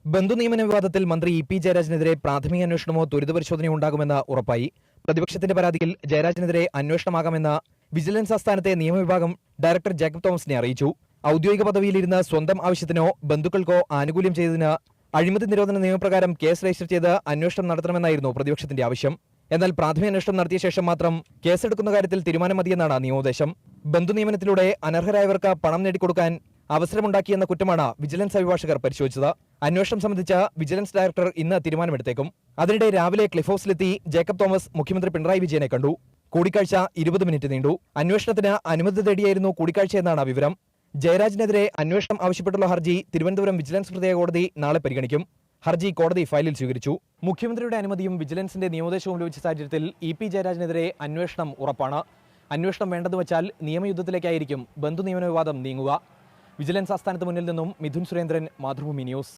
ബന്ധുനിയമന വിവാദത്തിൽ മന്ത്രി ഇ.പി. ജയരാജനെതിരെ പ്രാഥമിക അന്വേഷണമോ ത്വരിത പരിശോധനയോ ഉണ്ടാകുമെന്ന് ഉറപ്പായി. പ്രതിപക്ഷത്തിന്റെ പരാതിയിൽ ജയരാജനെതിരെ അന്വേഷണമാകാമെന്ന് വിജിലൻസ് ആസ്ഥാനത്തെ നിയമവിഭാഗം ഡയറക്ടർ ജേക്കബ് തോമസിനെ അറിയിച്ചു. ഔദ്യോഗിക പദവിയിലിരുന്ന് സ്വന്തം ആവശ്യത്തിനോ ബന്ധുക്കൾക്കോ ആനുകൂല്യം ചെയ്തതിന് അഴിമതി നിരോധന നിയമപ്രകാരം കേസ് രജിസ്റ്റർ ചെയ്ത് അന്വേഷണം നടത്തണമെന്നായിരുന്നു പ്രതിപക്ഷത്തിന്റെ ആവശ്യം. എന്നാൽ പ്രാഥമിക അന്വേഷണം നടത്തിയ ശേഷം മാത്രം കേസെടുക്കുന്ന കാര്യത്തിൽ തീരുമാനം മതിയെന്നാണ് നിയമോപദേശം. ബന്ധുനിയമനത്തിലൂടെ അനർഹരായവർക്ക് പണം നേടിക്കൊടുക്കാൻ അവസരമുണ്ടാക്കിയെന്ന കുറ്റമാണ് വിജിലൻസ് അഭിഭാഷകർ പരിശോധിച്ചത്. അന്വേഷണം സംബന്ധിച്ച് വിജിലൻസ് ഡയറക്ടർ ഇന്ന് തീരുമാനമെടുത്തേക്കും. അതിനിടെ രാവിലെ ക്ലിഫ് ഹൌസിലെത്തി ജേക്കബ് തോമസ് മുഖ്യമന്ത്രി പിണറായി വിജയനെ കണ്ടു. കൂടിക്കാഴ്ച 20 മിനിറ്റ് നീണ്ടു. അന്വേഷണത്തിന് അനുമതി തേടിയായിരുന്നു കൂടിക്കാഴ്ചയെന്നാണ് വിവരം. ജയരാജനെതിരെ അന്വേഷണം ആവശ്യപ്പെട്ടുള്ള ഹർജി തിരുവനന്തപുരം വിജിലൻസ് പ്രത്യേക കോടതി നാളെ പരിഗണിക്കും. ഹർജി കോടതി ഫയലിൽ സ്വീകരിച്ചു. മുഖ്യമന്ത്രിയുടെ അനുമതിയും വിജിലൻസിന്റെ നിയമോപദേശവും ലഭിച്ച സാഹചര്യത്തിൽ ഇ.പി. ജയരാജനെതിരെ അന്വേഷണം ഉറപ്പാണ്. അന്വേഷണം വേണ്ടെന്ന് വെച്ചാൽ നിയമയുദ്ധത്തിലേക്കായിരിക്കും ബന്ധുനിയമന വിവാദം നീങ്ങുക. വിജിലൻസ് ആസ്ഥാനത്ത് മുന്നിൽ നിന്നും മിഥുൻ സുരേന്ദ്രൻ, മാതൃഭൂമി ന്യൂസ്.